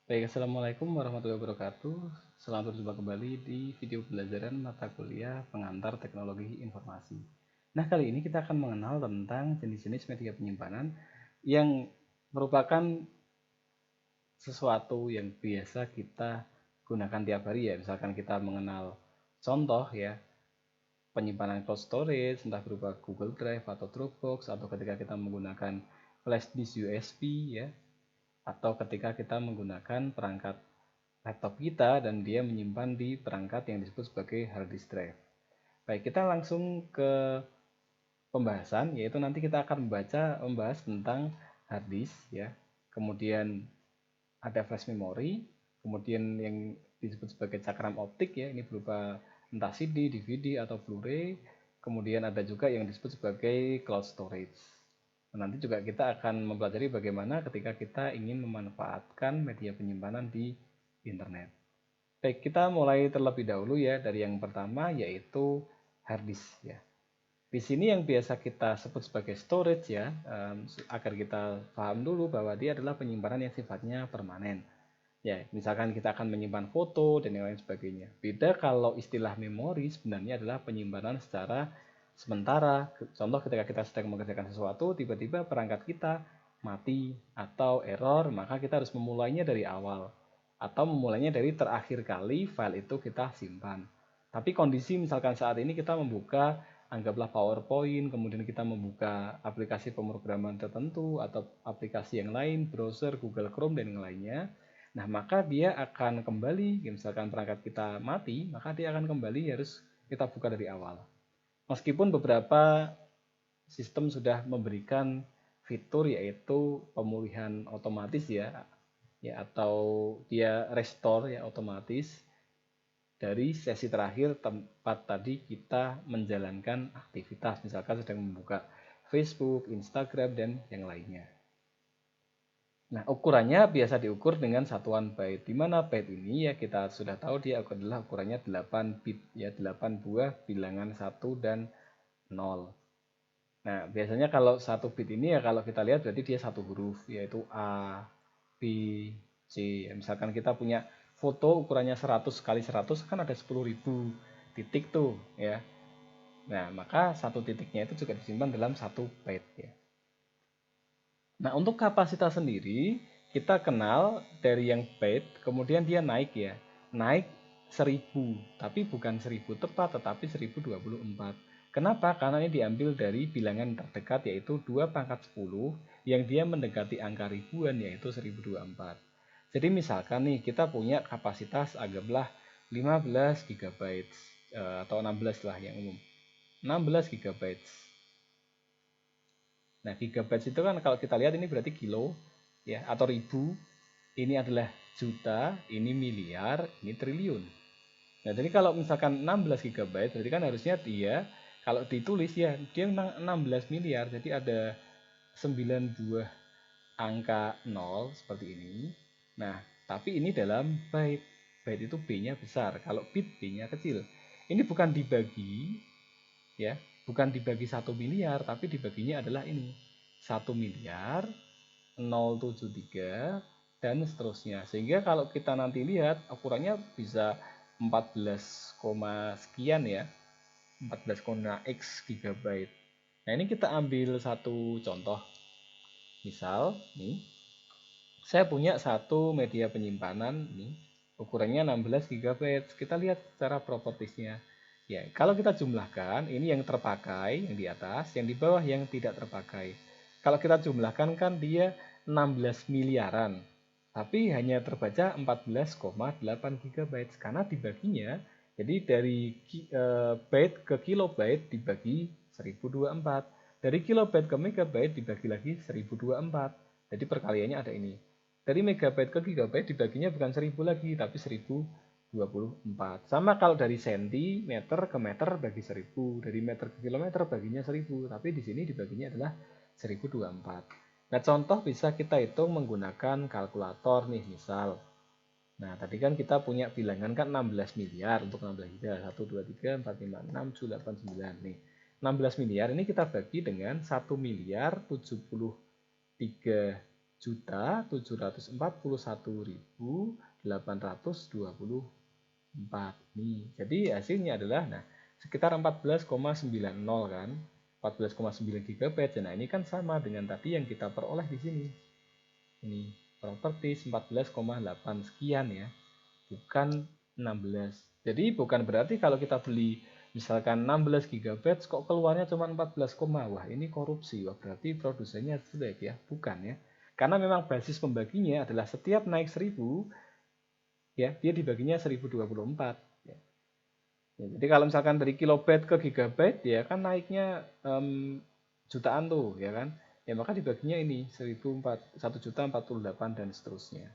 Baik, Assalamualaikum warahmatullahi wabarakatuh. Selamat berjumpa kembali di video pembelajaran mata kuliah pengantar teknologi informasi. Nah, kali ini kita akan mengenal tentang jenis-jenis media penyimpanan yang merupakan sesuatu yang biasa kita gunakan tiap hari ya. Misalkan kita mengenal contoh ya, penyimpanan cloud storage, entah berupa Google Drive atau Dropbox, atau ketika kita menggunakan flash disk USB ya, atau ketika kita menggunakan perangkat laptop kita dan dia menyimpan di perangkat yang disebut sebagai hard disk drive. Baik, kita langsung ke pembahasan, yaitu nanti kita akan membahas tentang hard disk ya. Kemudian ada flash memory, kemudian yang disebut sebagai cakram optik ya, ini berupa entah CD, DVD atau Blu-ray. Kemudian ada juga yang disebut sebagai cloud storage. Nanti juga kita akan mempelajari bagaimana ketika kita ingin memanfaatkan media penyimpanan di internet. Baik, kita mulai terlebih dahulu ya dari yang pertama yaitu hard disk ya. Di sini yang biasa kita sebut sebagai storage ya, agar kita paham dulu bahwa dia adalah penyimpanan yang sifatnya permanen. Ya, misalkan kita akan menyimpan foto dan yang lain sebagainya. Beda kalau istilah memori sebenarnya adalah penyimpanan secara sementara. Contoh ketika kita sedang mengerjakan sesuatu, tiba-tiba perangkat kita mati atau error, maka kita harus memulainya dari awal. Atau memulainya dari terakhir kali file itu kita simpan. Tapi kondisi misalkan saat ini kita membuka, anggaplah PowerPoint, kemudian kita membuka aplikasi pemrograman tertentu atau aplikasi yang lain, browser, Google Chrome, dan yang lainnya. Nah, maka dia akan kembali, misalkan perangkat kita mati, maka dia akan kembali harus kita buka dari awal. Meskipun beberapa sistem sudah memberikan fitur yaitu pemulihan otomatis ya, atau dia restore ya otomatis dari sesi terakhir tempat tadi kita menjalankan aktivitas, misalkan sedang membuka Facebook, Instagram, dan yang lainnya. Nah, ukurannya biasa diukur dengan satuan byte, di mana byte ini ya kita sudah tahu dia adalah ukurannya 8 bit, ya 8 buah bilangan 1 dan 0. Nah, biasanya kalau 1 bit ini ya kalau kita lihat berarti dia satu huruf, yaitu A, B, C. Misalkan kita punya foto ukurannya 100 kali 100 kan ada 10.000 titik tuh ya. Nah, maka satu titiknya itu juga disimpan dalam 1 byte ya. Nah, untuk kapasitas sendiri, kita kenal dari yang byte, kemudian dia naik ya. Naik 1000, tapi bukan 1000 tepat, tetapi 1024. Kenapa? Karena ini diambil dari bilangan terdekat, yaitu 2 pangkat 10, yang dia mendekati angka ribuan, yaitu 1024. Jadi misalkan nih, kita punya kapasitas anggaplah 15 GB, atau 16 lah yang umum. 16 GB. Nah, gigabytes itu kan kalau kita lihat ini berarti kilo ya atau ribu. Ini adalah juta, ini miliar, ini triliun. Nah, jadi kalau misalkan 16 gigabyte berarti kan harusnya dia kalau ditulis ya dia 16 miliar. Jadi ada 9 buah angka 0 seperti ini. Nah, tapi ini dalam byte. Byte itu B-nya besar, kalau bit B-nya kecil. Ini bukan dibagi ya, bukan dibagi 1 miliar, tapi dibaginya adalah ini 1 miliar 073 dan seterusnya, sehingga kalau kita nanti lihat ukurannya bisa 14, sekian ya, 14, x gigabyte. Nah, ini kita ambil satu contoh. Misal nih, saya punya satu media penyimpanan nih, ukurannya 16 GB. Kita lihat secara propertiesnya. Ya, kalau kita jumlahkan, ini yang terpakai, yang di atas, yang di bawah yang tidak terpakai. Kalau kita jumlahkan kan dia 16 miliaran, tapi hanya terbaca 14,8 GB karena dibaginya, jadi dari byte ke kilobyte dibagi 1024, dari kilobyte ke megabyte dibagi lagi 1024. Jadi perkaliannya ada ini. Dari megabyte ke gigabyte dibaginya bukan 1000 lagi, tapi 1024. Sama kalau dari sentimeter ke meter bagi 1000, dari meter ke kilometer baginya 1000, tapi di sini dibaginya adalah 1024. Nah, contoh bisa kita hitung menggunakan kalkulator nih, misal. Nah, tadi kan kita punya bilangan kan 16 miliar untuk 16 miliar. 1, 2, 3, 4, 5, 6, 7, 8, 9 nih. 16 miliar ini kita bagi dengan 1 miliar 73 nih. Jadi hasilnya adalah sekitar 14,90 kan. 14,9 GB. Nah, ini kan sama dengan tadi yang kita peroleh di sini. Ini properties 14,8 sekian ya. Bukan 16. Jadi bukan berarti kalau kita beli misalkan 16 GB kok keluarnya cuma 14, wah ini korupsi. Wah, berarti produsennya jelek ya. Bukan ya. Karena memang basis pembaginya adalah setiap naik 1000 ya, dia dibaginya 1024 ya. Ya, jadi kalau misalkan dari kilobyte ke gigabyte ya kan naiknya jutaan tuh ya kan. Ya maka dibaginya ini 1.048 dan seterusnya.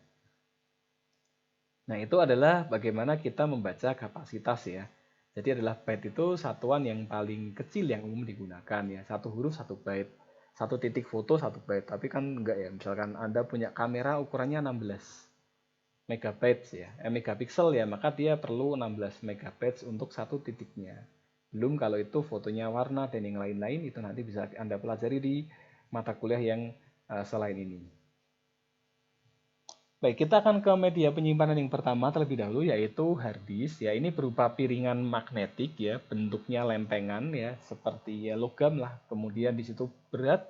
Nah, itu adalah bagaimana kita membaca kapasitas ya. Jadi adalah byte itu satuan yang paling kecil yang umum digunakan ya. Satu huruf satu byte. Satu titik foto satu byte. Tapi kan enggak ya. Misalkan Anda punya kamera ukurannya 16 megabytes ya. Megapiksel ya, maka dia perlu 16 megabytes untuk satu titiknya. Belum kalau itu fotonya warna dan yang lain-lain itu nanti bisa Anda pelajari di mata kuliah yang selain ini. Baik, kita akan ke media penyimpanan yang pertama terlebih dahulu yaitu hard disk ya. Ini berupa piringan magnetik ya, bentuknya lempengan ya, seperti ya logam lah. Kemudian di situ berat,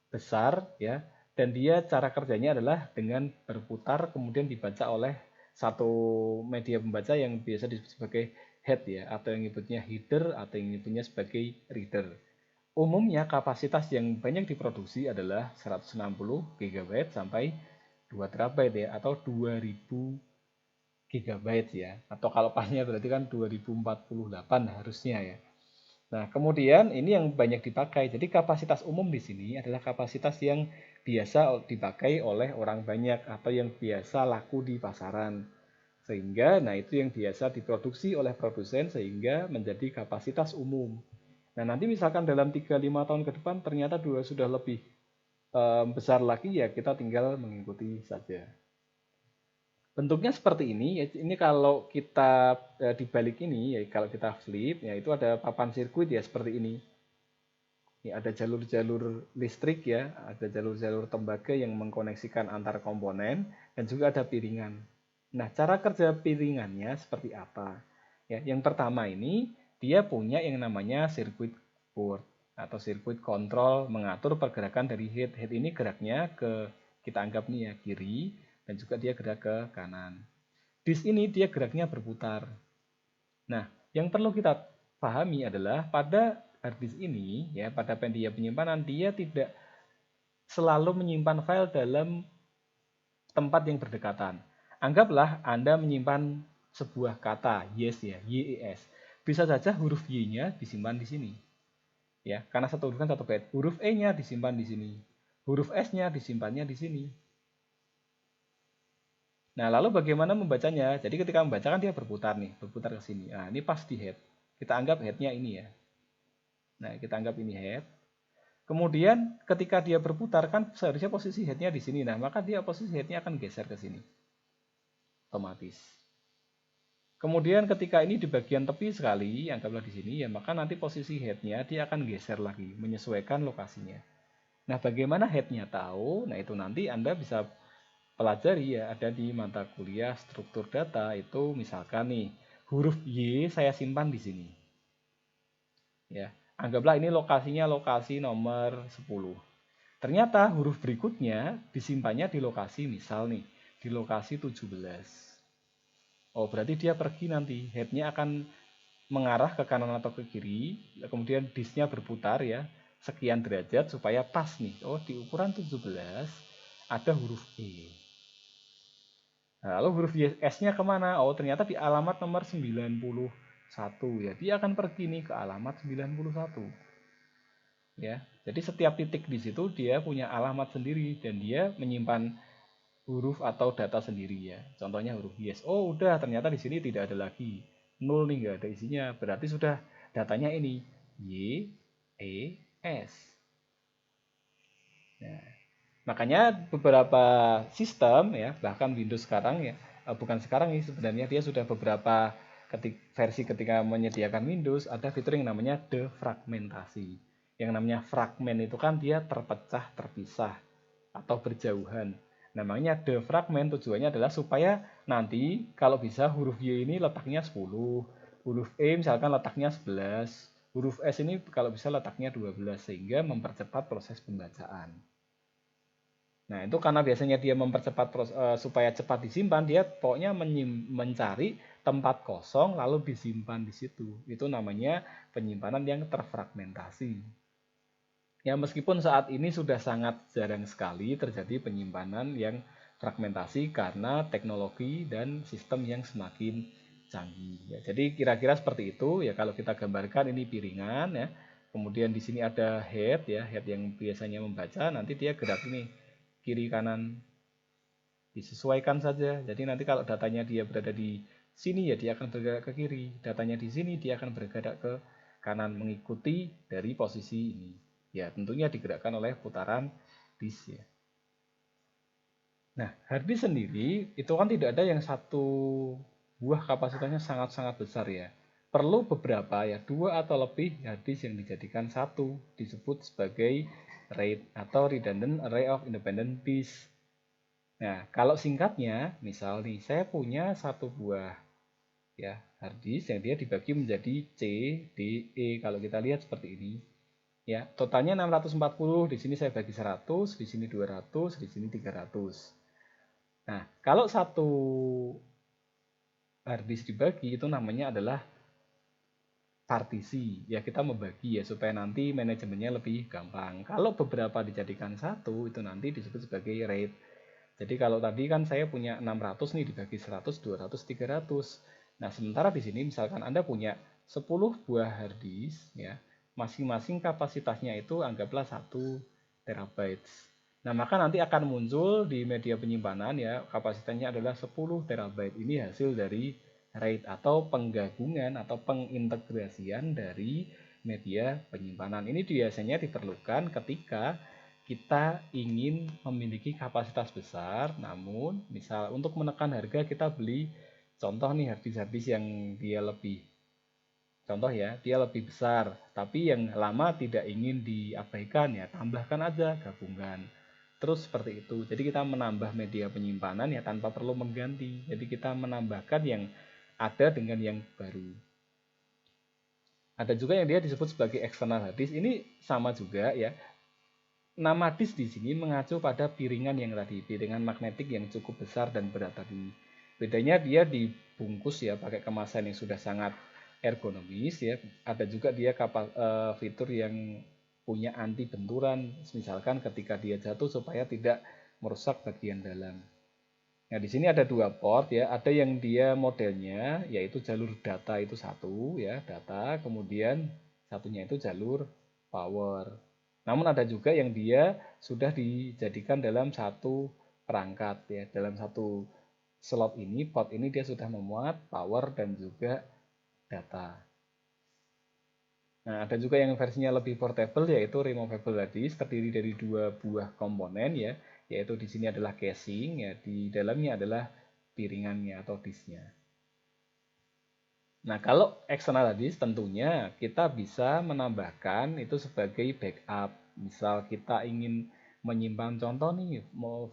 besar ya, dan dia cara kerjanya adalah dengan berputar kemudian dibaca oleh satu media pembaca yang biasa disebut sebagai head ya, atau yang nyebutnya header atau yang nyebutnya sebagai reader. Umumnya kapasitas yang banyak diproduksi adalah 160 GB sampai 2 terabyte ya, atau 2000 GB ya. Atau kalau pasnya berarti kan 2048 harusnya ya. Nah, kemudian ini yang banyak dipakai. Jadi kapasitas umum di sini adalah kapasitas yang biasa dipakai oleh orang banyak atau yang biasa laku di pasaran. Sehingga, nah itu yang biasa diproduksi oleh produsen sehingga menjadi kapasitas umum. Nah, nanti misalkan dalam 3-5 tahun ke depan ternyata sudah lebih besar lagi ya kita tinggal mengikuti saja. Bentuknya seperti ini. Ini kalau kita dibalik ini ya kalau kita flip ya itu ada papan sirkuit ya seperti ini. Ini ada jalur-jalur listrik ya, ada jalur-jalur tembaga yang mengkoneksikan antar komponen dan juga ada piringan. Nah, cara kerja piringannya seperti apa? Ya, yang pertama ini dia punya yang namanya circuit board atau circuit control mengatur pergerakan dari head. Head ini geraknya ke kita anggap nih ya kiri dan juga dia gerak ke kanan. Disk ini dia geraknya berputar. Nah, yang perlu kita pahami adalah pada hard disk ini ya pada media penyimpanan dia tidak selalu menyimpan file dalam tempat yang berdekatan. Anggaplah Anda menyimpan sebuah kata yes ya, YES. Bisa saja huruf Y-nya disimpan di sini. Ya, karena satu huruf kan satu byte. Huruf E-nya disimpan di sini. Huruf S-nya disimpannya di sini. Nah, lalu bagaimana membacanya? Jadi ketika membaca kan dia berputar nih, berputar ke sini. Nah, ini pas di head. Kita anggap headnya ini ya. Nah, kita anggap ini head. Kemudian ketika dia berputar kan seharusnya posisi headnya di sini. Nah, maka dia posisi headnya akan geser ke sini. Otomatis. Kemudian ketika ini di bagian tepi sekali, anggaplah di sini, ya maka nanti posisi headnya dia akan geser lagi, menyesuaikan lokasinya. Nah, bagaimana headnya tahu? Nah, itu nanti Anda bisa pelajari ya, ada di mata kuliah struktur data itu misalkan nih, huruf Y saya simpan di sini. Ya, anggaplah ini lokasinya lokasi nomor 10. Ternyata huruf berikutnya disimpannya di lokasi misal nih, di lokasi 17. Oh, berarti dia pergi nanti. Headnya akan mengarah ke kanan atau ke kiri. Kemudian disknya berputar ya. Sekian derajat supaya pas nih. Oh, di ukuran 17 ada huruf E. Nah, lalu huruf S-nya kemana? Oh, ternyata di alamat nomor 91 ya. Dia akan pergi nih ke alamat 91. Ya, jadi setiap titik di situ dia punya alamat sendiri dan dia menyimpan huruf atau data sendiri ya. Contohnya huruf yes. Oh, udah ternyata di sini tidak ada lagi. Nol nih, nggak ada isinya. Berarti sudah datanya ini Y, E, S. Nah, makanya beberapa sistem ya, bahkan Windows sekarang ya, bukan sekarang ini sebenarnya dia sudah beberapa versi ketika menyediakan Windows ada fitur yang namanya defragmentasi. Yang namanya fragment itu kan dia terpecah, terpisah. atau berjauhan. Namanya defragment, tujuannya adalah supaya nanti kalau bisa huruf Y ini letaknya 10, huruf E misalkan letaknya 11, huruf S ini kalau bisa letaknya 12, sehingga mempercepat proses pembacaan. Nah, itu karena biasanya dia mempercepat supaya cepat disimpan, dia pokoknya mencari tempat kosong lalu disimpan di situ. Itu namanya penyimpanan yang terfragmentasi. Ya, meskipun saat ini sudah sangat jarang sekali terjadi penyimpanan yang fragmentasi karena teknologi dan sistem yang semakin canggih. Ya, jadi kira-kira seperti itu ya kalau kita gambarkan ini piringan ya. Kemudian di sini ada head ya, head yang biasanya membaca, nanti dia gerak ini kiri kanan, disesuaikan saja. Jadi nanti kalau datanya dia berada di sini ya dia akan bergerak ke kiri, datanya di sini dia akan bergerak ke kanan mengikuti dari posisi ini. Ya, tentunya digerakkan oleh putaran disk ya. Nah, hard disk sendiri itu kan tidak ada yang satu buah kapasitasnya sangat-sangat besar ya. Perlu beberapa ya, 2 atau lebih hard disk yang dijadikan satu, disebut sebagai RAID atau Redundant Array of Independent Disk. Nah, kalau singkatnya, misal nih, saya punya satu buah ya hard disk yang dia dibagi menjadi C, D, E. Kalau kita lihat seperti ini, ya totalnya 640. Di sini saya bagi 100, di sini 200, di sini 300. Nah, kalau satu hard disk dibagi itu namanya adalah partisi. Ya kita membagi ya supaya nanti manajemennya lebih gampang. Kalau beberapa dijadikan satu itu nanti disebut sebagai RAID. Jadi kalau tadi kan saya punya 600 nih dibagi 100, 200, 300. Nah, sementara di sini misalkan Anda punya 10 buah hard disk ya, masing-masing kapasitasnya itu anggaplah 1 terabyte. Nah, maka nanti akan muncul di media penyimpanan ya, kapasitasnya adalah 10 terabyte. Ini hasil dari RAID atau penggabungan atau pengintegrasian dari media penyimpanan. Ini biasanya diperlukan ketika kita ingin memiliki kapasitas besar, namun misal untuk menekan harga kita beli contoh nih harddisk yang dia lebih contoh ya, dia lebih besar, tapi yang lama tidak ingin diabaikan ya, tambahkan aja gabungan. Terus seperti itu. Jadi kita menambah media penyimpanan ya tanpa perlu mengganti. Jadi kita menambahkan yang ada dengan yang baru. Ada juga yang dia disebut sebagai external hard disk. Ini sama juga ya. Nama disk di sini mengacu pada piringan yang tadi, piringan magnetik yang cukup besar dan berat tadi. Bedanya dia dibungkus ya pakai kemasan yang sudah sangat ergonomis ya. Ada juga dia fitur yang punya anti benturan, misalkan ketika dia jatuh supaya tidak merusak bagian dalam. Nah, di sini ada 2 port ya, ada yang dia modelnya yaitu jalur data itu satu ya, data, kemudian satunya itu jalur power. Namun ada juga yang dia sudah dijadikan dalam satu perangkat ya, dalam satu slot ini, port ini dia sudah memuat power dan juga data. Nah, ada juga yang versinya lebih portable yaitu removable hard disk, terdiri dari 2 buah komponen ya, yaitu di sini adalah casing ya, di dalamnya adalah piringannya atau disknya. Nah, kalau external hard disk tentunya kita bisa menambahkan itu sebagai backup. Misal kita ingin menyimpan contoh nih,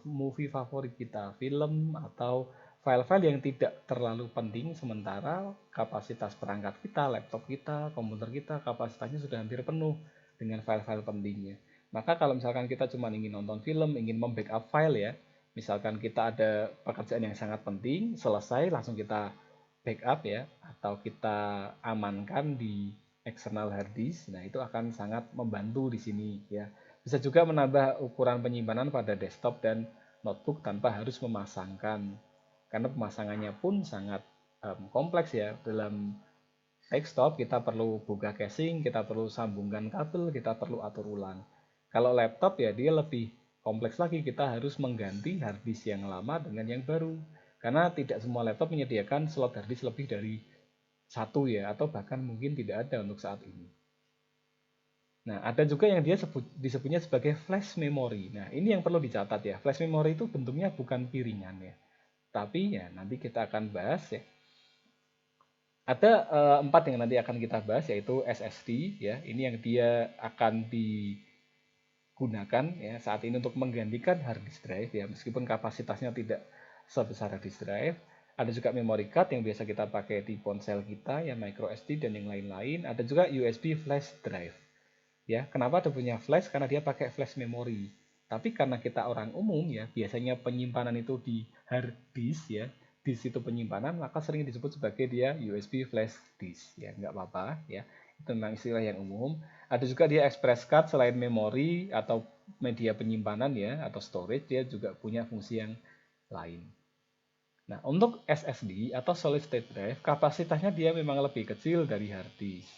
movie favorit kita, film atau file-file yang tidak terlalu penting sementara kapasitas perangkat kita, laptop kita, komputer kita kapasitasnya sudah hampir penuh dengan file-file pentingnya. Maka kalau misalkan kita cuma ingin nonton film, ingin membackup file ya, misalkan kita ada pekerjaan yang sangat penting, selesai langsung kita backup ya atau kita amankan di external hard disk. Nah, itu akan sangat membantu di sini ya. Bisa juga menambah ukuran penyimpanan pada desktop dan notebook tanpa harus memasangkan. Karena pemasangannya pun sangat kompleks ya. Dalam desktop kita perlu buka casing, kita perlu sambungkan kabel, kita perlu atur ulang. Kalau laptop ya dia lebih kompleks lagi, kita harus mengganti hard disk yang lama dengan yang baru. Karena tidak semua laptop menyediakan slot hard disk lebih dari satu ya, atau bahkan mungkin tidak ada untuk saat ini. Nah, ada juga yang dia disebutnya sebagai flash memory. Nah, ini yang perlu dicatat ya. Flash memory itu bentuknya bukan piringan ya. Tapi ya nanti kita akan bahas ya. Ada 4 yang nanti akan kita bahas yaitu SSD ya. Ini yang dia akan digunakan gunakan ya saat ini untuk menggantikan hard disk drive ya, meskipun kapasitasnya tidak sebesar hard disk drive. Ada juga memory card yang biasa kita pakai di ponsel kita ya, micro SD dan yang lain-lain. Ada juga USB flash drive. Ya, kenapa ada punya flash? Karena dia pakai flash memory. Tapi karena kita orang umum ya, biasanya penyimpanan itu di hard disk ya, disk itu penyimpanan, maka sering disebut sebagai dia USB flash disk ya, nggak apa-apa ya. Itu memang istilah yang umum. Ada juga dia express card, selain memori atau media penyimpanan ya atau storage, dia juga punya fungsi yang lain. Nah, untuk SSD atau solid state drive, kapasitasnya dia memang lebih kecil dari hard disk.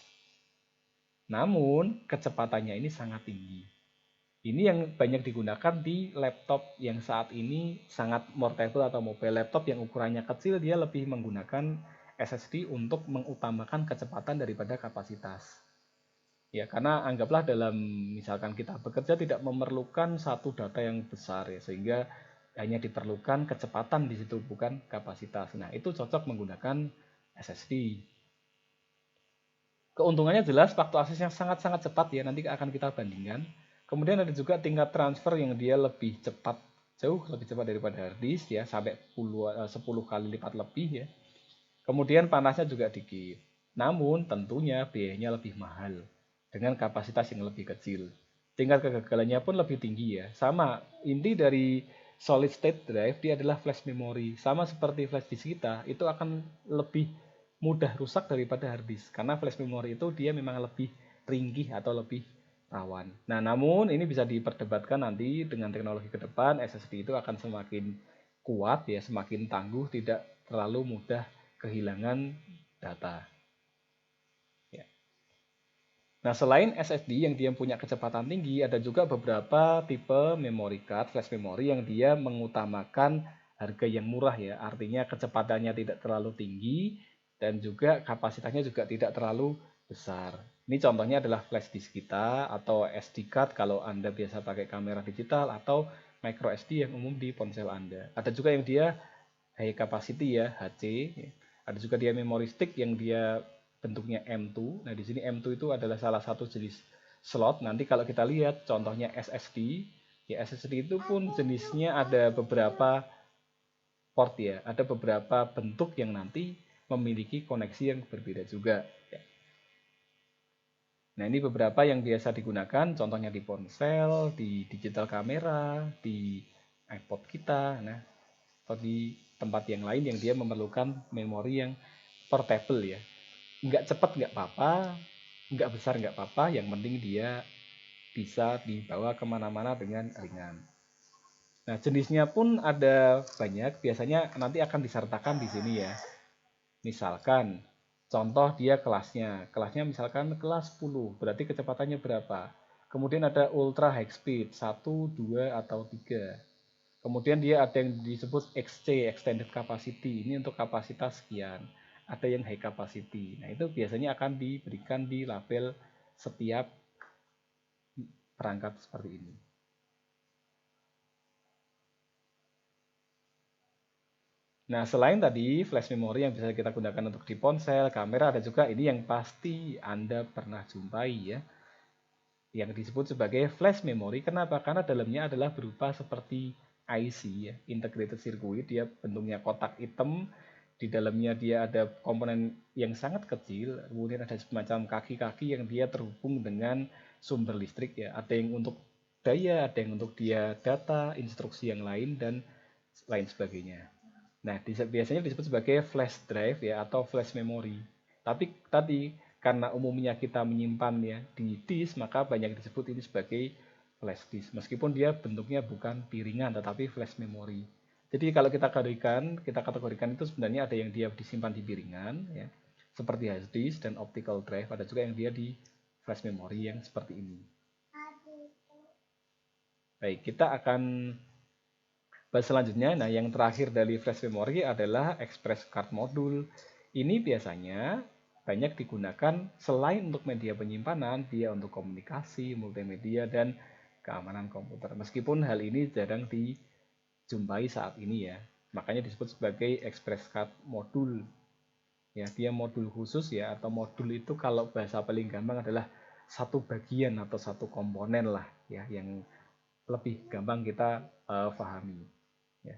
Namun, kecepatannya ini sangat tinggi. Ini yang banyak digunakan di laptop yang saat ini sangat portable atau mobile. Laptop yang ukurannya kecil, dia lebih menggunakan SSD untuk mengutamakan kecepatan daripada kapasitas. Ya, karena anggaplah dalam misalkan kita bekerja tidak memerlukan satu data yang besar ya, sehingga hanya diperlukan kecepatan di situ bukan kapasitas. Nah, itu cocok menggunakan SSD. Keuntungannya jelas waktu aksesnya sangat-sangat cepat ya, nanti akan kita bandingkan. Kemudian ada juga tingkat transfer yang dia lebih cepat, jauh lebih cepat daripada hard disk ya, sampai 10 kali lipat lebih ya. Kemudian panasnya juga dikit. Namun tentunya biayanya lebih mahal dengan kapasitas yang lebih kecil. Tingkat kegagalannya pun lebih tinggi ya. Sama, inti dari solid state drive dia adalah flash memory. Sama seperti flash disk kita, itu akan lebih mudah rusak daripada hard disk. Karena flash memory itu dia memang lebih ringkih atau lebih rawan. Nah, namun ini bisa diperdebatkan nanti dengan teknologi ke depan, SSD itu akan semakin kuat ya, semakin tangguh, tidak terlalu mudah kehilangan data. Ya. Nah, selain SSD yang dia punya kecepatan tinggi, ada juga beberapa tipe memory card, flash memory yang dia mengutamakan harga yang murah ya. Artinya kecepatannya tidak terlalu tinggi dan juga kapasitasnya juga tidak terlalu besar. Ini contohnya adalah flash disk kita atau SD card kalau Anda biasa pakai kamera digital atau micro SD yang umum di ponsel Anda. Ada juga yang dia high capacity ya, HC. Ada juga dia memory stick yang dia bentuknya M2. Nah, di sini M2 itu adalah salah satu jenis slot. Nanti kalau kita lihat contohnya SSD, ya SSD itu pun jenisnya ada beberapa port ya, ada beberapa bentuk yang nanti memiliki koneksi yang berbeda juga. Ya. Nah, ini beberapa yang biasa digunakan, contohnya di ponsel, di digital kamera, di iPod kita, nah, atau di tempat yang lain yang dia memerlukan memori yang portable ya. Nggak cepat nggak apa-apa, nggak besar nggak apa-apa, yang penting dia bisa dibawa kemana-mana dengan ringan. Nah, jenisnya pun ada banyak, biasanya nanti akan disertakan di sini ya. Misalkan, contoh dia kelasnya misalkan kelas 10, berarti kecepatannya berapa? Kemudian ada ultra high speed, 1, 2, atau 3. Kemudian dia ada yang disebut XC, extended capacity, ini untuk kapasitas sekian. Ada yang high capacity. Nah, itu biasanya akan diberikan di label setiap perangkat seperti ini. Nah, selain tadi flash memory yang bisa kita gunakan untuk di ponsel, kamera, ada juga ini yang pasti Anda pernah jumpai ya, yang disebut sebagai flash memory. Kenapa? Karena dalamnya adalah berupa seperti IC ya, integrated circuit, dia bentuknya kotak hitam, di dalamnya dia ada komponen yang sangat kecil, kemudian ada semacam kaki-kaki yang dia terhubung dengan sumber listrik ya, ada yang untuk daya, ada yang untuk dia data, instruksi yang lain, dan lain sebagainya. Nah, biasanya disebut sebagai flash drive ya atau flash memory. Tapi tadi karena umumnya kita menyimpannya di disk, maka banyak disebut ini sebagai flash disk. Meskipun dia bentuknya bukan piringan tetapi flash memory. Jadi kalau kita kategorikan itu sebenarnya ada yang dia disimpan di piringan ya, seperti hard disk dan optical drive, ada juga yang dia di flash memory yang seperti ini. Baik, kita akan bahas selanjutnya. Nah, yang terakhir dari flash memory adalah express card module. Ini biasanya banyak digunakan selain untuk media penyimpanan, dia untuk komunikasi, multimedia, dan keamanan komputer. Meskipun hal ini jarang dijumpai saat ini ya. Makanya disebut sebagai express card module. Ya, dia modul khusus ya, atau modul itu kalau bahasa paling gampang adalah satu bagian atau satu komponen lah ya, yang lebih gampang kita pahami. Ya.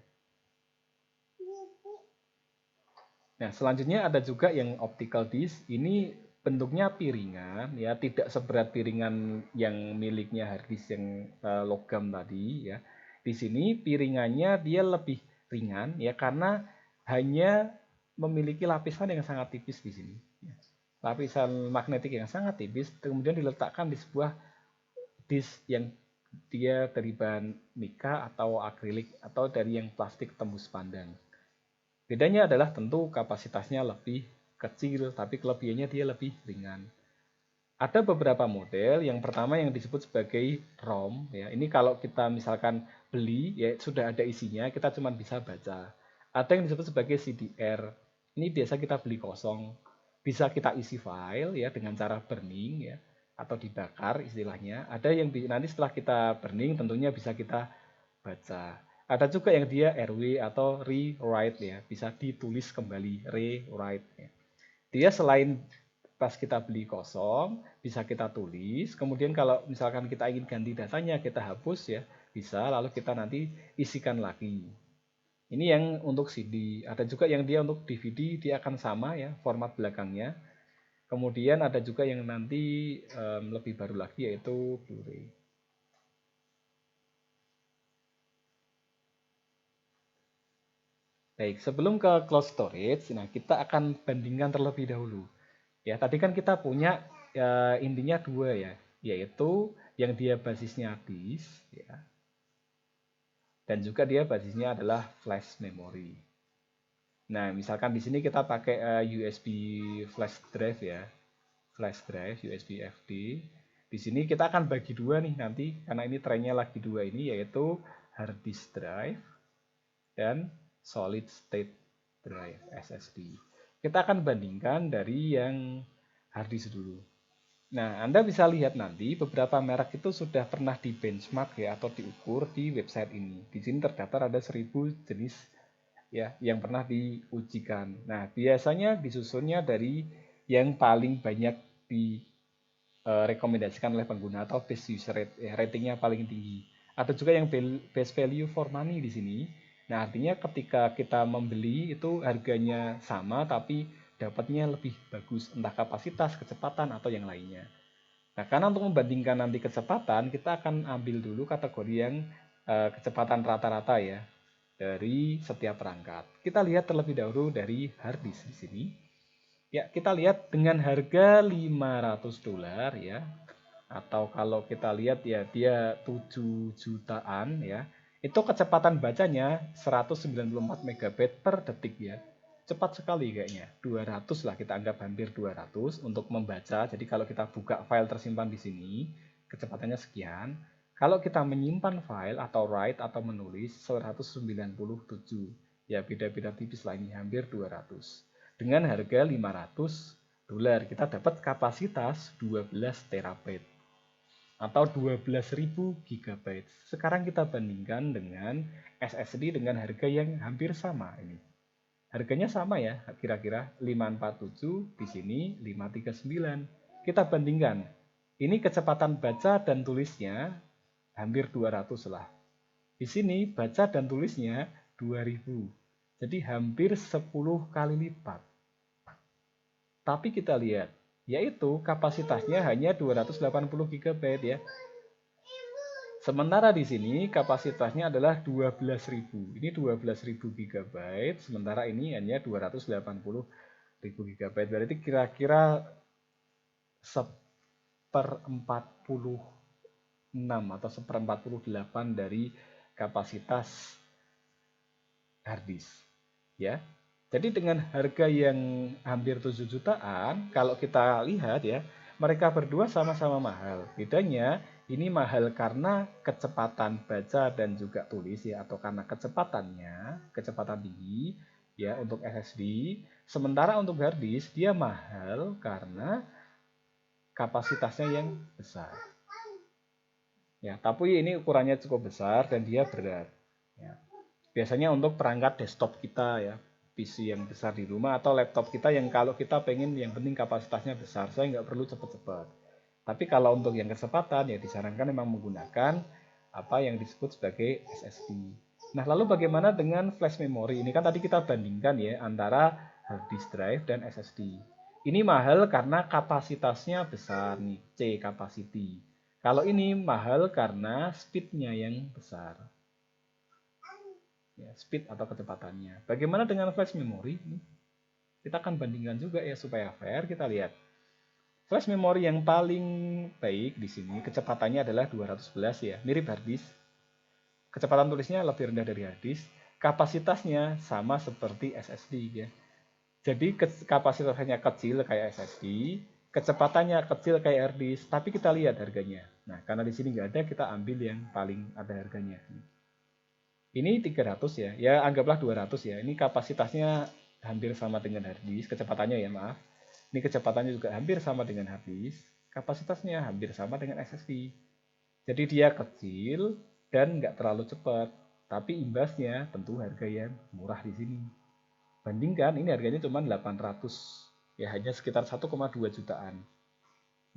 Nah, selanjutnya ada juga yang optical disc. Ini bentuknya piringan, ya, tidak seberat piringan yang miliknya hard disk yang logam tadi, ya. Di sini piringannya dia lebih ringan, ya, karena hanya memiliki lapisan yang sangat tipis di sini. Ya. Lapisan magnetik yang sangat tipis, kemudian diletakkan di sebuah disk yang dia dari bahan mika atau akrilik atau dari yang plastik tembus pandang. Bedanya adalah tentu kapasitasnya lebih kecil, tapi kelebihannya dia lebih ringan. Ada beberapa model, yang pertama yang disebut sebagai ROM, ya. Ini kalau kita misalkan beli, ya sudah ada isinya, kita cuma bisa baca. Ada yang disebut sebagai CDR. Ini biasa kita beli kosong. Bisa kita isi file ya dengan cara burning ya atau dibakar istilahnya. Ada yang nanti setelah kita burning tentunya bisa kita baca. Ada juga yang dia RW atau rewrite ya, bisa ditulis kembali, rewrite ya. Dia selain pas kita beli kosong, bisa kita tulis, kemudian kalau misalkan kita ingin ganti datanya, kita hapus ya, bisa, lalu kita nanti isikan lagi. Ini yang untuk CD. Ada juga yang dia untuk DVD, dia akan sama ya, format belakangnya. Kemudian ada juga yang nanti lebih baru lagi yaitu Blu-ray. Baik, sebelum ke cloud storage, nah kita akan bandingkan terlebih dahulu. Ya, tadi kan kita punya intinya dua ya, yaitu yang dia basisnya disk, ya, dan juga dia basisnya adalah flash memory. Nah, misalkan di sini kita pakai USB flash drive ya, flash drive USB FD. Di sini kita akan bagi dua nih nanti, karena ini trennya lagi dua ini, yaitu hard disk drive dan solid state drive SSD. Kita akan bandingkan dari yang hard disk dulu. Nah, Anda bisa lihat nanti beberapa merek itu sudah pernah di benchmark ya atau diukur di website ini. Di sini terdaftar ada 1000 jenis ya yang pernah diujikan. Nah, biasanya disusunnya dari yang paling banyak direkomendasikan oleh pengguna atau best user rate, ya, ratingnya paling tinggi. Ada juga yang best value for money di sini. Nah, artinya ketika kita membeli itu harganya sama tapi dapatnya lebih bagus, entah kapasitas, kecepatan, atau yang lainnya. Nah, karena untuk membandingkan nanti kecepatan, kita akan ambil dulu kategori yang kecepatan rata-rata ya dari setiap perangkat. Kita lihat terlebih dahulu dari hard disk di sini. Ya, kita lihat dengan harga $500 ya. Atau kalau kita lihat ya dia 7 jutaan ya. Itu kecepatan bacanya 194 MB per detik ya. Cepat sekali kayaknya. 200 lah kita anggap hampir 200 untuk membaca. Jadi kalau kita buka file tersimpan di sini, kecepatannya sekian. Kalau kita menyimpan file atau write atau menulis 197. Ya beda-beda tipis lah ini hampir 200. Dengan harga $500 kita dapat kapasitas 12 terabyte atau 12.000 GB. Sekarang kita bandingkan dengan SSD dengan harga yang hampir sama ini. Harganya sama ya, kira-kira 547, di sini 539. Kita bandingkan. Ini kecepatan baca dan tulisnya hampir 200 lah. Di sini baca dan tulisnya 2000. Jadi hampir 10 kali lipat. Tapi kita lihat, yaitu kapasitasnya hanya 280 GB ya. Sementara di sini kapasitasnya adalah 12.000. Ini 12.000 GB, sementara ini hanya 280.000 GB. Berarti kira-kira 1/46 atau 1/48 dari kapasitas hard disk. Ya. Jadi dengan harga yang hampir 7 jutaan, kalau kita lihat ya, mereka berdua sama-sama mahal. Bedanya ini mahal karena kecepatan baca dan juga tulis ya, atau karena kecepatannya, kecepatan tinggi ya untuk SSD. Sementara untuk hard disk dia mahal karena kapasitasnya yang besar. Ya, tapi ini ukurannya cukup besar dan dia berat. Ya. Biasanya untuk perangkat desktop kita ya, PC yang besar di rumah atau laptop kita yang kalau kita pengen yang penting kapasitasnya besar, saya nggak perlu cepat-cepat. Tapi kalau untuk yang kecepatan ya disarankan memang menggunakan apa yang disebut sebagai SSD. Nah, lalu bagaimana dengan flash memory? Ini kan tadi kita bandingkan ya antara hard disk drive dan SSD. Ini mahal karena kapasitasnya besar nih, C capacity. Kalau ini mahal karena speed-nya yang besar. Ya, speed atau kecepatannya. Bagaimana dengan flash memory? Kita akan bandingkan juga ya supaya fair. Kita lihat. Flash memory yang paling baik di sini kecepatannya adalah 211 ya, mirip hard disk. Kecepatan tulisnya lebih rendah dari hard disk. Kapasitasnya sama seperti SSD ya. Jadi kapasitasnya kecil kayak SSD, kecepatannya kecil kayak hard disk, tapi kita lihat harganya. Nah, karena di sini nggak ada, kita ambil yang paling ada harganya. Ini 300 ya, ya anggaplah 200 ya. Ini kapasitasnya hampir sama dengan hard disk, kecepatannya ya maaf. Ini kecepatannya juga hampir sama dengan hard disk, kapasitasnya hampir sama dengan SSD. Jadi dia kecil dan nggak terlalu cepat, tapi imbasnya tentu harga yang murah di sini. Bandingkan ini harganya cuma 800, ya hanya sekitar 1,2 jutaan.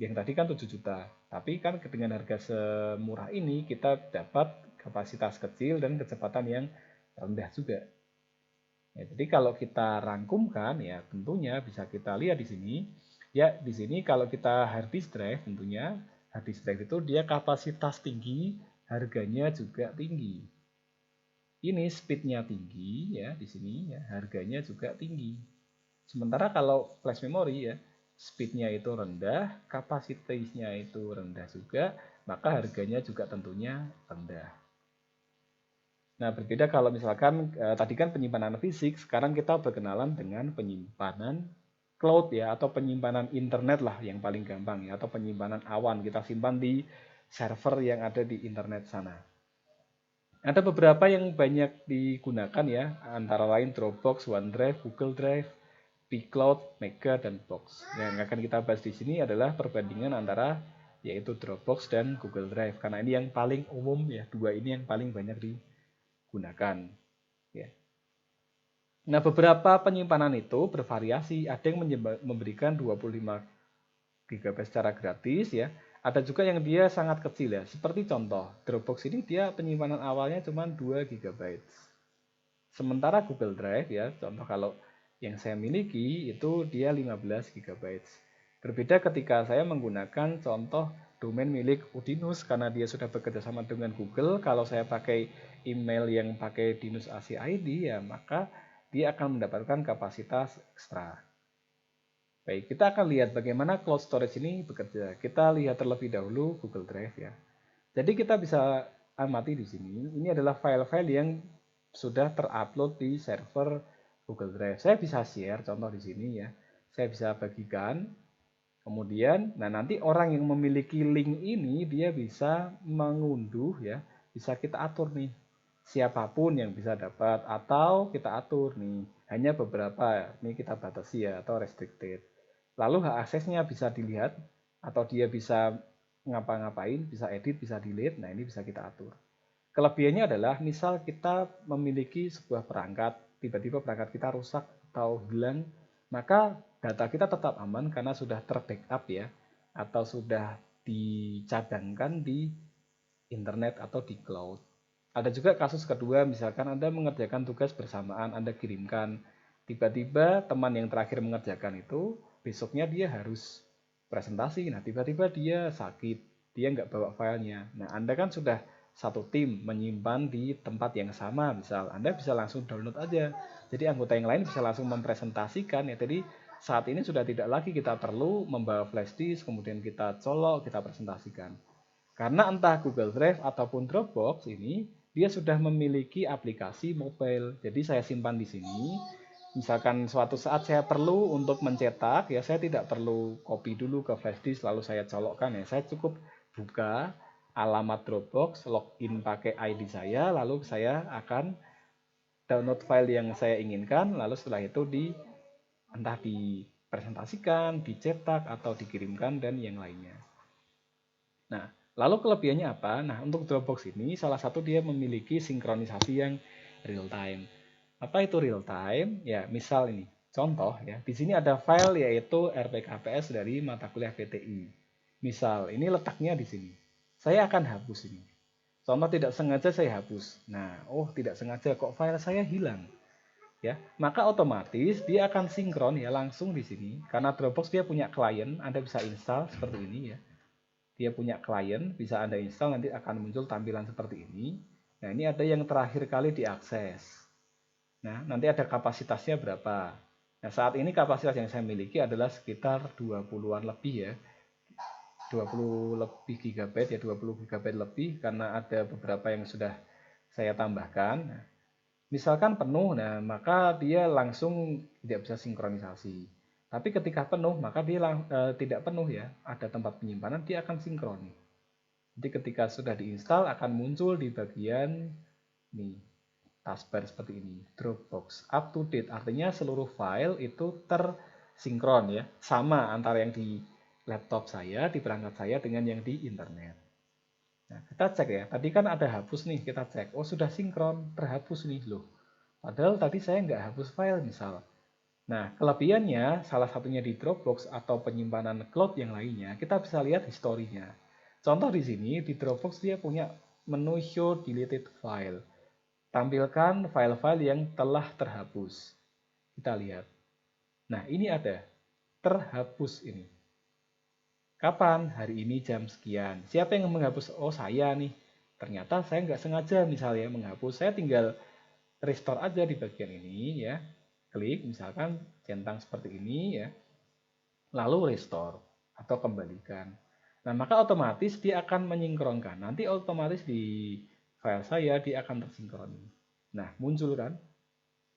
Yang tadi kan 7 juta, tapi kan dengan harga semurah ini kita dapat kapasitas kecil dan kecepatan yang rendah juga. Ya, jadi kalau kita rangkumkan ya tentunya bisa kita lihat di sini. Ya di sini kalau kita hard disk drive tentunya hard disk drive itu dia kapasitas tinggi, harganya juga tinggi. Ini speednya tinggi ya di sini ya harganya juga tinggi. Sementara kalau flash memory ya speednya itu rendah, kapasitasnya itu rendah juga, maka harganya juga tentunya rendah. Nah, berbeda kalau misalkan tadi kan penyimpanan fisik, sekarang kita berkenalan dengan penyimpanan cloud ya, atau penyimpanan internet lah yang paling gampang ya, atau penyimpanan awan kita simpan di server yang ada di internet sana. Ada beberapa yang banyak digunakan ya, antara lain Dropbox, OneDrive, Google Drive, pCloud, Mega, dan Box. Yang akan kita bahas di sini adalah perbandingan antara yaitu Dropbox dan Google Drive, karena ini yang paling umum ya, dua ini yang paling banyak gunakan ya. Nah, beberapa penyimpanan itu bervariasi, ada yang memberikan 25 GB secara gratis ya, ada juga yang dia sangat kecil ya, seperti contoh Dropbox ini dia penyimpanan awalnya cuma 2 GB. Sementara Google Drive ya, contoh kalau yang saya miliki itu dia 15 GB. Berbeda ketika saya menggunakan contoh domain milik Udinus karena dia sudah bekerja sama dengan Google. Kalau saya pakai email yang pakai Dinus AC ID ya maka dia akan mendapatkan kapasitas ekstra. Baik, kita akan lihat bagaimana cloud storage ini bekerja. Kita lihat terlebih dahulu Google Drive ya. Jadi kita bisa amati di sini. Ini adalah file-file yang sudah terupload di server Google Drive. Saya bisa share contoh di sini ya. Saya bisa bagikan. Kemudian, nah nanti orang yang memiliki link ini dia bisa mengunduh ya, bisa kita atur nih siapapun yang bisa dapat atau kita atur nih hanya beberapa ini kita batasi ya atau restricted. Lalu hak aksesnya bisa dilihat atau dia bisa ngapa-ngapain, bisa edit, bisa delete. Nah ini bisa kita atur. Kelebihannya adalah misal kita memiliki sebuah perangkat, tiba-tiba perangkat kita rusak atau hilang, maka data kita tetap aman karena sudah terbackup ya, atau sudah dicadangkan di internet atau di cloud. Ada juga kasus kedua, misalkan Anda mengerjakan tugas bersamaan, Anda kirimkan, tiba-tiba teman yang terakhir mengerjakan itu, besoknya dia harus presentasi, nah tiba-tiba dia sakit, dia nggak bawa filenya. Nah Anda kan sudah satu tim menyimpan di tempat yang sama, misal Anda bisa langsung download aja, jadi anggota yang lain bisa langsung mempresentasikan ya. Jadi saat ini sudah tidak lagi kita perlu membawa flash disk, kemudian kita colok, kita presentasikan. Karena entah Google Drive ataupun Dropbox ini, dia sudah memiliki aplikasi mobile. Jadi saya simpan di sini. Misalkan suatu saat saya perlu untuk mencetak, ya saya tidak perlu copy dulu ke flash disk lalu saya colokkan ya. Saya cukup buka alamat Dropbox, login pakai ID saya, lalu saya akan download file yang saya inginkan, lalu setelah itu entah dipresentasikan, dicetak, atau dikirimkan, dan yang lainnya. Nah, lalu kelebihannya apa? Nah, untuk Dropbox ini salah satu dia memiliki sinkronisasi yang real time. Apa itu real time? Ya, misal ini, contoh ya, di sini ada file yaitu RPKPS dari mata kuliah PTI. Misal, ini letaknya di sini. Saya akan hapus ini. Contoh tidak sengaja saya hapus. Nah, tidak sengaja kok file saya hilang. Ya, maka otomatis dia akan sinkron ya langsung di sini. Karena Dropbox dia punya klien, Anda bisa install seperti ini ya. Dia punya klien, bisa Anda install, nanti akan muncul tampilan seperti ini. Nah, ini ada yang terakhir kali diakses. Nah, nanti ada kapasitasnya berapa. Nah, saat ini kapasitas yang saya miliki adalah sekitar 20-an lebih ya. 20 lebih gigabyte ya, 20 gigabyte lebih karena ada beberapa yang sudah saya tambahkan. Nah, misalkan penuh, nah maka dia langsung tidak bisa sinkronisasi. Tapi ketika penuh, maka dia tidak penuh ya, ada tempat penyimpanan, dia akan sinkron. Jadi ketika sudah diinstal akan muncul di bagian nih taskbar seperti ini, Dropbox up to date, artinya seluruh file itu tersinkron ya, sama antara yang di laptop saya, di perangkat saya dengan yang di internet. Nah, kita cek ya, tadi kan ada hapus nih, kita cek, sudah sinkron, terhapus nih loh. Padahal tadi saya nggak hapus file misal. Nah, kelebihannya salah satunya di Dropbox atau penyimpanan cloud yang lainnya, kita bisa lihat historinya. Contoh di sini, di Dropbox dia punya menu show deleted file. Tampilkan file-file yang telah terhapus. Kita lihat. Nah, ini ada. Terhapus ini. Kapan? Hari ini jam sekian. Siapa yang menghapus? Saya nih. Ternyata saya nggak sengaja misalnya menghapus. Saya tinggal restore aja di bagian ini ya. Klik misalkan centang seperti ini ya. Lalu restore atau kembalikan. Nah, maka otomatis dia akan menyinkronkan. Nanti otomatis di file saya dia akan tersinkron. Nah, muncul kan?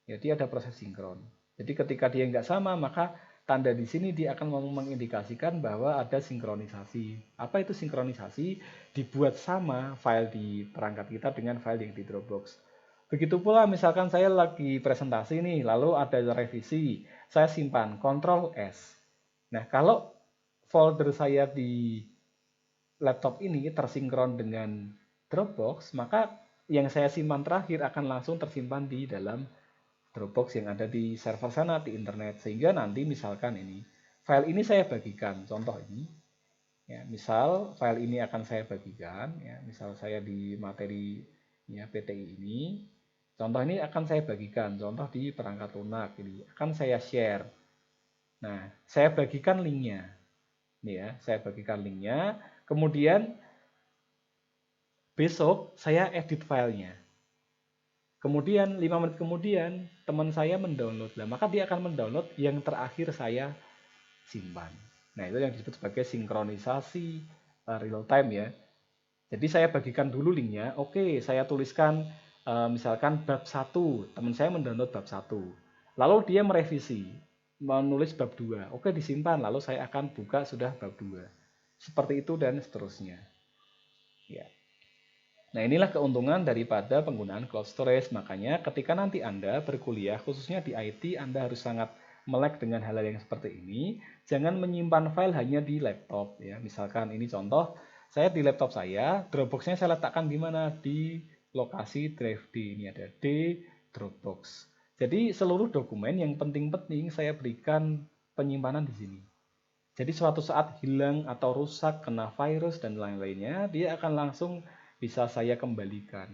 Ya, dia ada proses sinkron. Jadi ketika dia nggak sama, maka tanda di sini dia akan mengindikasikan bahwa ada sinkronisasi. Apa itu sinkronisasi? Dibuat sama file di perangkat kita dengan file yang di Dropbox. Begitu pula misalkan saya lagi presentasi nih, lalu ada revisi, saya simpan Ctrl S. Nah, kalau folder saya di laptop ini tersinkron dengan Dropbox, maka yang saya simpan terakhir akan langsung tersimpan di dalam Dropbox yang ada di server sana di internet. Sehingga nanti misalkan ini, file ini saya bagikan, contoh ini. Ya, misal file ini akan saya bagikan, ya, misal saya di materi ya, PTI ini, contoh ini akan saya bagikan, contoh di perangkat lunak ini akan saya share. Nah, saya bagikan linknya, nih ya, saya bagikan linknya. Kemudian besok saya edit filenya. Kemudian 5 menit kemudian teman saya mendownload, maka dia akan mendownload yang terakhir saya simpan. Nah, itu yang disebut sebagai sinkronisasi real time ya. Jadi saya bagikan dulu linknya. Oke, saya tuliskan misalkan bab 1, teman saya mendownload bab 1. Lalu dia merevisi, menulis bab 2. Oke, disimpan, lalu saya akan buka sudah bab 2. Seperti itu dan seterusnya. Ya. Nah, inilah keuntungan daripada penggunaan cloud storage. Makanya ketika nanti Anda berkuliah, khususnya di IT, Anda harus sangat melek dengan hal-hal yang seperti ini. Jangan menyimpan file hanya di laptop. Ya, misalkan ini contoh, saya di laptop saya, Dropbox-nya saya letakkan di mana? Di lokasi drive D. Ini ada D, Dropbox. Jadi seluruh dokumen yang penting-penting saya berikan penyimpanan di sini. Jadi suatu saat hilang atau rusak, kena virus dan lain-lainnya, dia akan langsung bisa saya kembalikan.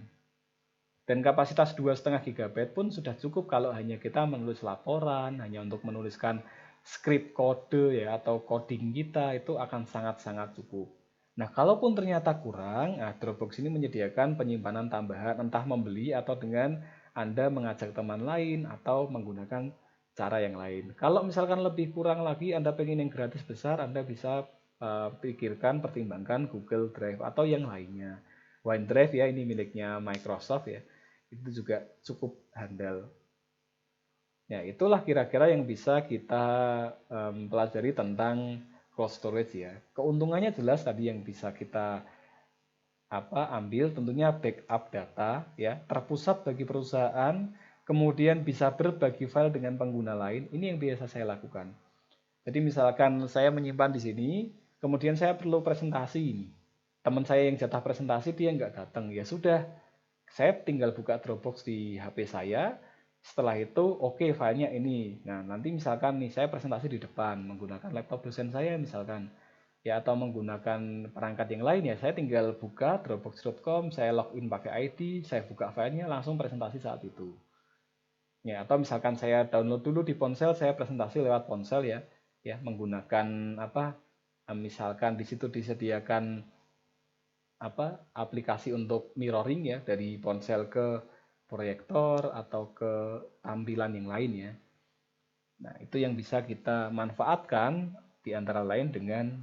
Dan kapasitas 2,5 GB pun sudah cukup kalau hanya kita menulis laporan, hanya untuk menuliskan script kode ya atau coding kita, itu akan sangat-sangat cukup. Nah, kalaupun ternyata kurang, Dropbox ini menyediakan penyimpanan tambahan, entah membeli atau dengan Anda mengajak teman lain atau menggunakan cara yang lain. Kalau misalkan lebih kurang lagi, Anda pengen yang gratis besar, Anda bisa pikirkan, pertimbangkan Google Drive atau yang lainnya. OneDrive ya, ini miliknya Microsoft ya, itu juga cukup handal. Ya, itulah kira-kira yang bisa kita pelajari tentang cloud storage ya. Keuntungannya jelas tadi yang bisa kita ambil tentunya backup data ya, terpusat bagi perusahaan, kemudian bisa berbagi file dengan pengguna lain. Ini yang biasa saya lakukan. Jadi misalkan saya menyimpan di sini, kemudian saya perlu presentasi ini. Teman saya yang jatah presentasi dia nggak datang, ya sudah, saya tinggal buka Dropbox di HP saya. Setelah itu, oke, filenya ini. Nah, nanti misalkan nih saya presentasi di depan menggunakan laptop dosen saya misalkan. ya atau menggunakan perangkat yang lain ya, saya tinggal buka dropbox.com, saya login pakai ID, saya buka filenya, langsung presentasi saat itu. Ya, atau misalkan saya download dulu di ponsel, saya presentasi lewat ponsel ya, menggunakan apa? Misalkan di situ disediakan aplikasi untuk mirroring ya dari ponsel ke proyektor atau ke tampilan yang lain ya. Nah, itu yang bisa kita manfaatkan di antara lain dengan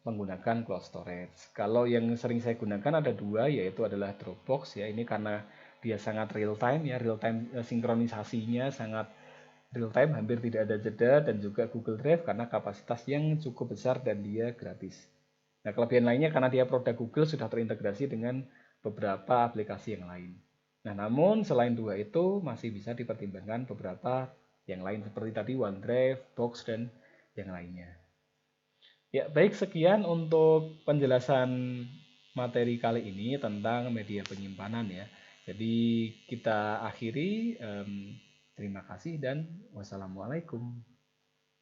menggunakan cloud storage. Kalau yang sering saya gunakan ada dua, yaitu adalah Dropbox ya. Ini karena dia sangat real time ya, real time sinkronisasinya sangat real time, hampir tidak ada jeda, dan juga Google Drive karena kapasitas yang cukup besar dan dia gratis. Nah, kelebihan lainnya karena dia produk Google sudah terintegrasi dengan beberapa aplikasi yang lain. Nah, namun selain dua itu masih bisa dipertimbangkan beberapa yang lain seperti tadi OneDrive, Box, dan yang lainnya. Ya, baik sekian untuk penjelasan materi kali ini tentang media penyimpanan ya. Jadi kita akhiri. Terima kasih dan wassalamualaikum.